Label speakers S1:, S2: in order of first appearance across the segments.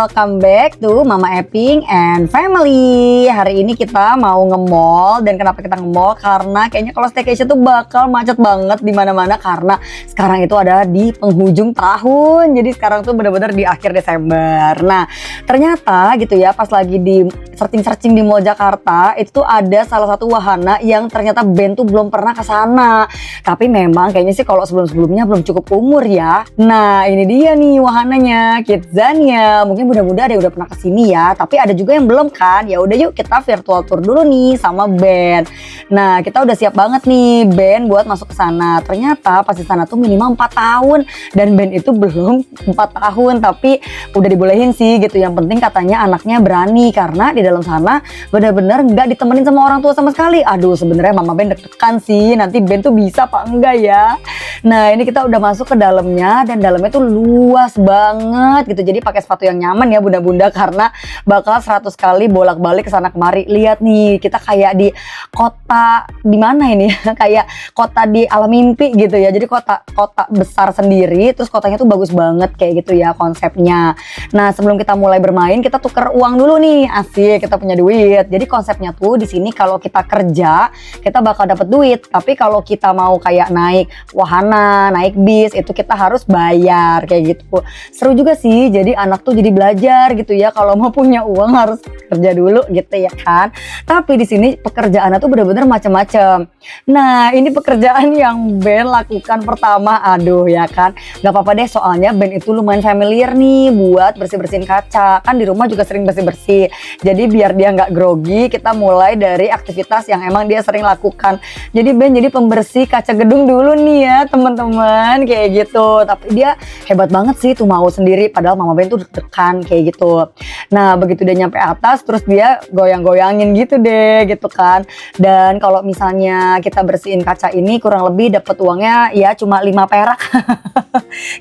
S1: welcome back to Mama Eping and Family. Hari ini kita mau nge-mall. Dan kenapa kita nge-mall? Karena kayaknya kalau staycation tuh bakal macet banget di mana-mana karena sekarang itu ada di penghujung tahun. Jadi sekarang tuh bener-bener di akhir Desember. Nah, ternyata gitu ya, pas lagi di searching di Mall Jakarta, itu tuh ada salah satu wahana yang ternyata Ben tuh belum pernah ke sana. Tapi memang kayaknya sih kalau sebelum-sebelumnya belum cukup umur ya. Nah, ini dia nih wahananya, Kidzania. Mungkin mudah-mudahan ada yang udah pernah kesini ya, tapi ada juga yang belum kan. Ya udah yuk kita virtual tour dulu nih sama Ben. Nah, kita udah siap banget nih Ben buat masuk ke sana. Ternyata pas di sana tuh minimal 4 tahun dan Ben itu belum 4 tahun, tapi udah dibolehin sih gitu. Yang penting katanya anaknya berani karena di dalam sana benar-benar nggak ditemenin sama orang tua sama sekali. Aduh, sebenarnya Mama Ben deg-degan sih nanti Ben tuh bisa apa enggak ya. Nah, ini kita udah masuk ke dalamnya dan dalamnya tuh luas banget gitu. Jadi pakai sepatu yang nyaman ya bunda-bunda karena bakal 100 kali bolak-balik ke sana kemari. Lihat nih, kita kayak di kota di mana ini? Kayak kota di alam mimpi gitu ya. Jadi kota besar sendiri, terus kotanya tuh bagus banget kayak gitu ya konsepnya. Nah, sebelum kita mulai bermain, kita tuker uang dulu nih. Asik, kita punya duit. Jadi konsepnya tuh di sini kalau kita kerja, kita bakal dapat duit. Tapi kalau kita mau kayak naik wahana, naik bis, itu kita harus bayar kayak gitu. Seru juga sih, jadi anak tuh jadi belajar gitu ya. Kalau mau punya uang harus kerja dulu gitu ya kan. Tapi di sini pekerjaannya tuh bener-bener macam-macam. Nah, ini pekerjaan yang Ben lakukan pertama, aduh ya kan. Gak apa-apa deh soalnya Ben itu lumayan familiar nih buat bersih-bersihin kaca. Kan di rumah juga sering bersih-bersih. Jadi biar dia gak grogi, kita mulai dari aktivitas yang emang dia sering lakukan. Jadi Ben jadi pembersih kaca gedung dulu nih ya teman-teman kayak gitu. Tapi dia hebat banget sih tuh mau sendiri, padahal Mama Ben tuh deg-degan kayak gitu. Nah, begitu dia nyampe atas terus dia goyang-goyangin gitu deh gitu kan. Dan kalau misalnya kita bersihin kaca ini kurang lebih dapat uangnya ya cuma 5 perak.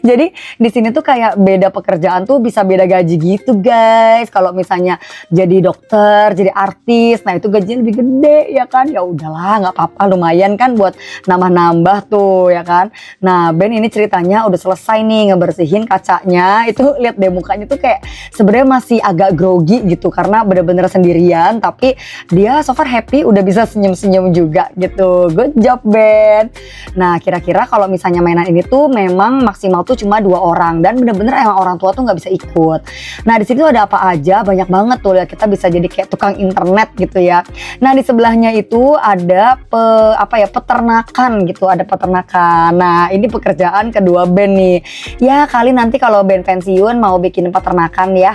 S1: Jadi di sini tuh kayak beda pekerjaan tuh bisa beda gaji gitu guys. Kalau misalnya jadi dokter, jadi artis, nah itu gajinya lebih gede ya kan. Ya udahlah, nggak apa-apa, lumayan kan buat nambah-nambah tuh ya kan. Nah, Ben ini ceritanya udah selesai nih ngebersihin kacanya. Itu lihat deh mukanya tuh kayak sebenarnya masih agak grogi gitu karena bener-bener sendirian, tapi dia so far happy, udah bisa senyum-senyum juga gitu. Good job Ben. Nah, kira-kira kalau misalnya mainan ini tuh memang maksimal tuh cuma 2 orang dan bener-bener emang orang tua tuh nggak bisa ikut. Nah, di situ ada apa aja, banyak banget tuh ya, kita bisa jadi kayak tukang internet gitu ya. Nah, di sebelahnya itu ada peternakan gitu, ada peternakan. Nah, ini pekerjaan kedua Ben nih. Ya kali nanti kalau Ben pensiun mau bikin peternakan ya,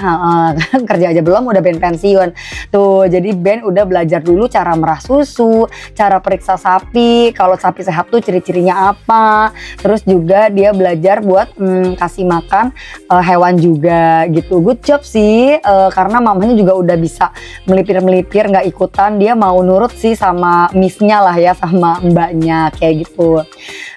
S1: kerja aja belum udah Ben pensiun. Tuh, jadi Ben udah belajar dulu cara merah susu, cara periksa sapi, kalau sapi sehat tuh ciri-cirinya apa. Terus juga dia belajar buat kasih makan hewan juga gitu. Good job sih, karena mamanya juga udah bisa melipir-melipir, nggak ikutan, dia mau nurut sih sama missnya lah ya, sama mbaknya kayak gitu.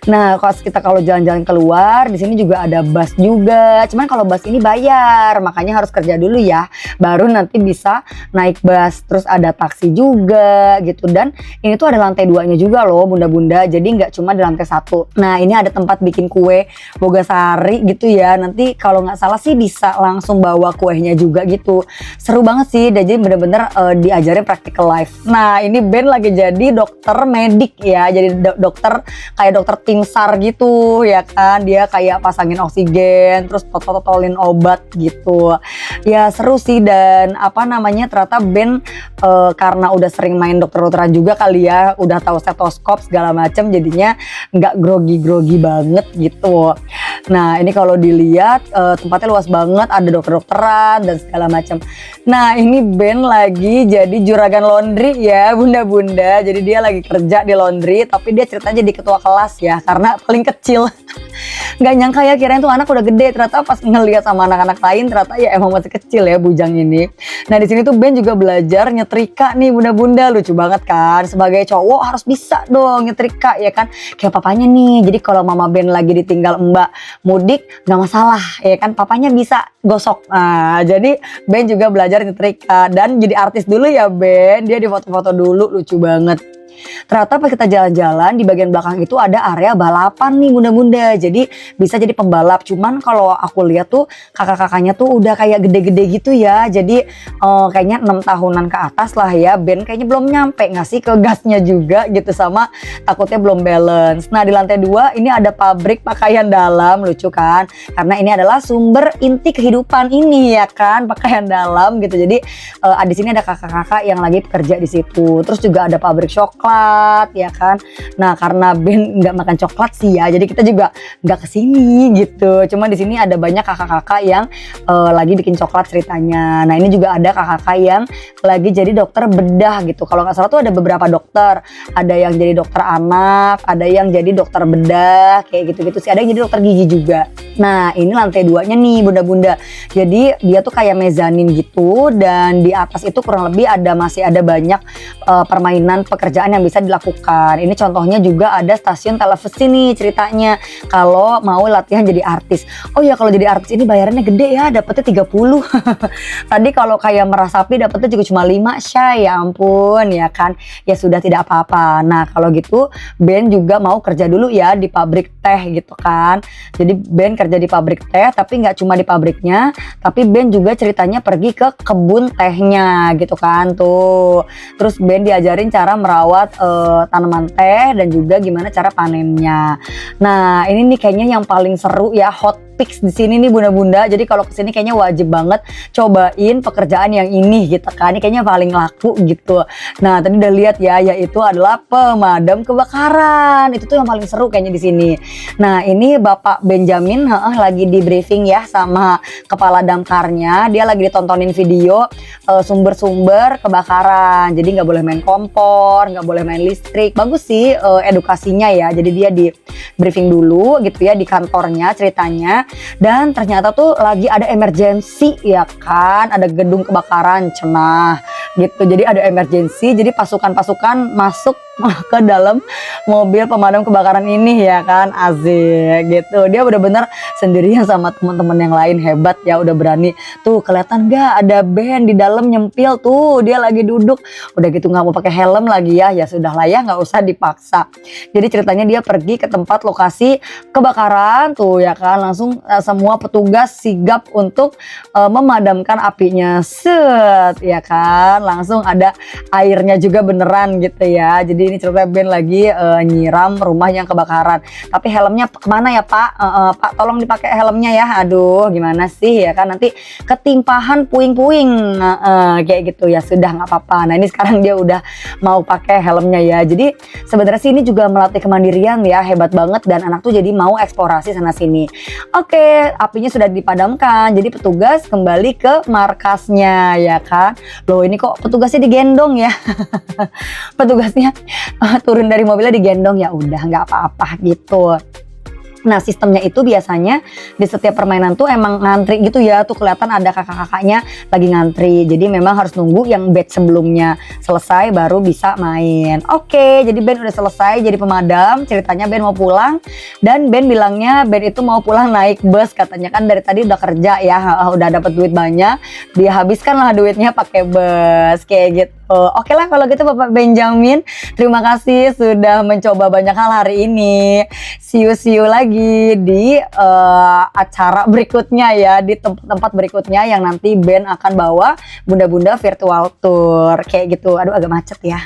S1: Nah, kalau jalan-jalan keluar, di sini juga ada bus juga. Cuman kalau bus ini bayar, makanya harus kerja dulu ya, baru nanti bisa naik bus. Terus ada taksi juga gitu. Dan ini tuh ada lantai 2-nya juga loh bunda-bunda, jadi nggak cuma di lantai 1. Nah, ini ada tempat bikin kue Bogasari gitu ya. Nanti kalau nggak salah sih bisa langsung bawa kuenya juga gitu. Seru banget sih, dan jadi bener-bener diajarin practical life. Nah, ini Ben lagi jadi dokter medik ya, jadi dokter kayak dokter tim SAR gitu ya kan. Dia kayak pasangin oksigen, terus totolin obat gitu. Ya seru sih, dan ternyata Ben karena udah sering main dokter-dokteran juga kali ya, udah tahu stetoskop segala macam, jadinya nggak grogi-grogi banget gitu. Nah, ini kalau dilihat tempatnya luas banget, ada dokter-dokteran dan segala macam. Nah, ini Ben lagi jadi juragan laundry ya bunda-bunda. Jadi dia lagi kerja di laundry, tapi dia ceritanya jadi ketua kelas ya karena paling kecil. Nggak nyangka ya, kirain tuh anak udah gede, ternyata pas ngelihat sama anak-anak lain ternyata ya emang masih kecil ya bujang ini. Nah, di sini tuh Ben juga belajar nyetrika nih bunda-bunda, lucu banget kan. Sebagai cowok harus bisa dong nyetrika ya kan, kayak papanya nih. Jadi kalau mama Ben lagi ditinggal mbak mudik nggak masalah ya kan, papanya bisa gosok. Nah, jadi Ben juga belajar nyetrika dan jadi artis dulu ya Ben, dia di foto-foto dulu, lucu banget. Ternyata pas kita jalan-jalan di bagian belakang itu ada area balapan nih bunda-bunda. Jadi bisa jadi pembalap. Cuman kalau aku lihat tuh kakak-kakaknya tuh udah kayak gede-gede gitu ya. Jadi kayaknya 6 tahunan ke atas lah ya. Ben kayaknya belum nyampe ngasih ke gasnya juga gitu, sama takutnya belum balance. Nah di lantai 2 ini ada pabrik pakaian dalam, lucu kan? Karena ini adalah sumber inti kehidupan ini ya kan, pakaian dalam gitu. Jadi di sini ada kakak-kakak yang lagi bekerja di situ. Terus juga ada pabrik coklat ya kan. Nah karena Ben nggak makan coklat sih ya, jadi kita juga nggak kesini gitu. Cuma di sini ada banyak kakak-kakak yang lagi bikin coklat ceritanya. Nah ini juga ada kakak-kakak yang lagi jadi dokter bedah gitu. Kalau nggak salah tuh ada beberapa dokter. Ada yang jadi dokter anak, ada yang jadi dokter bedah, kayak gitu-gitu sih. Ada yang jadi dokter gigi juga. Nah ini lantai 2-nya nih bunda-bunda. Jadi dia tuh kayak mezanin gitu, dan di atas itu kurang lebih masih ada banyak permainan pekerjaan yang bisa dilakukan. Ini contohnya juga ada stasiun televisi nih ceritanya kalau mau latihan jadi artis. Oh ya kalau jadi artis ini bayarannya gede ya, dapetnya 30. Tadi kalau kayak Merasapi dapetnya juga cuma 5 Shay, ya ampun ya kan. Ya sudah tidak apa-apa. Nah kalau gitu Ben juga mau kerja dulu ya di pabrik teh gitu kan. Jadi Ben kerja di pabrik teh, tapi nggak cuma di pabriknya, tapi Ben juga ceritanya pergi ke kebun tehnya gitu kan tuh. Terus Ben diajarin cara merawat tanaman teh dan juga gimana cara panennya. Nah ini nih kayaknya yang paling seru ya, hot picks di sini nih bunda-bunda. Jadi kalau kesini kayaknya wajib banget cobain pekerjaan yang ini gitu kan. Ini kayaknya paling laku gitu. Nah tadi udah lihat ya, yaitu adalah pemadam kebakaran. Itu tuh yang paling seru kayaknya di sini. Nah ini Bapak Benjamin lagi di briefing ya sama kepala damkarnya. Dia lagi ditontonin video sumber-sumber kebakaran. Jadi nggak boleh main kompor, nggak boleh main listrik. Bagus sih edukasinya ya. Jadi dia di briefing dulu gitu ya di kantornya ceritanya. Dan ternyata tuh lagi ada emergency ya kan, ada gedung kebakaran cenah gitu. Jadi ada emergency, jadi pasukan-pasukan masuk ke dalam mobil pemadam kebakaran ini ya kan, asik gitu. Dia bener-bener sendirian sama teman-teman yang lain, hebat ya, udah berani. Tuh kelihatan gak ada Ben di dalam nyempil tuh, dia lagi duduk. Udah gitu nggak mau pakai helm lagi ya, ya sudah lah ya, nggak usah dipaksa. Jadi ceritanya dia pergi ke tempat lokasi kebakaran tuh ya kan, langsung semua petugas sigap untuk memadamkan apinya, set ya kan, langsung ada airnya juga beneran gitu ya. Jadi ini ceritanya Ben lagi nyiram rumah yang kebakaran. Tapi helmnya kemana ya Pak? Pak tolong dipakai helmnya ya. Aduh gimana sih ya kan, nanti ketimpahan puing-puing kayak gitu ya. Sudah nggak apa-apa. Nah ini sekarang dia udah mau pakai helmnya ya. Jadi sebenarnya sih ini juga melatih kemandirian ya, hebat banget. Dan anak tuh jadi mau eksplorasi sana sini. Oke, apinya sudah dipadamkan. Jadi petugas kembali ke markasnya ya kan. Loh ini kok petugasnya digendong ya. Petugasnya turun dari mobilnya digendong, ya udah nggak apa-apa gitu. Nah sistemnya itu biasanya di setiap permainan tuh emang ngantri gitu ya. Tuh kelihatan ada kakak-kakaknya lagi ngantri. Jadi memang harus nunggu yang batch sebelumnya selesai baru bisa main. Oke, jadi Ben udah selesai jadi pemadam. Ceritanya Ben mau pulang. Dan Ben bilangnya Ben itu mau pulang naik bus. Katanya kan dari tadi udah kerja ya, udah dapat duit banyak. Dia habiskan lah duitnya pakai bus kayak gitu. Oke lah kalau gitu Bapak Benjamin. Terima kasih sudah mencoba banyak hal hari ini. See you lagi di acara berikutnya ya, di tempat-tempat berikutnya yang nanti Ben akan bawa bunda-bunda virtual tour kayak gitu. Aduh agak macet ya.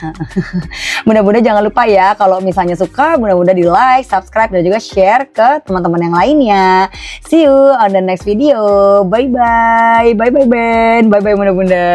S1: Bunda-bunda jangan lupa ya, kalau misalnya suka bunda-bunda di like, subscribe dan juga share ke teman-teman yang lainnya. See you on the next video. Bye bye. Bye bye Ben. Bye bye bunda-bunda.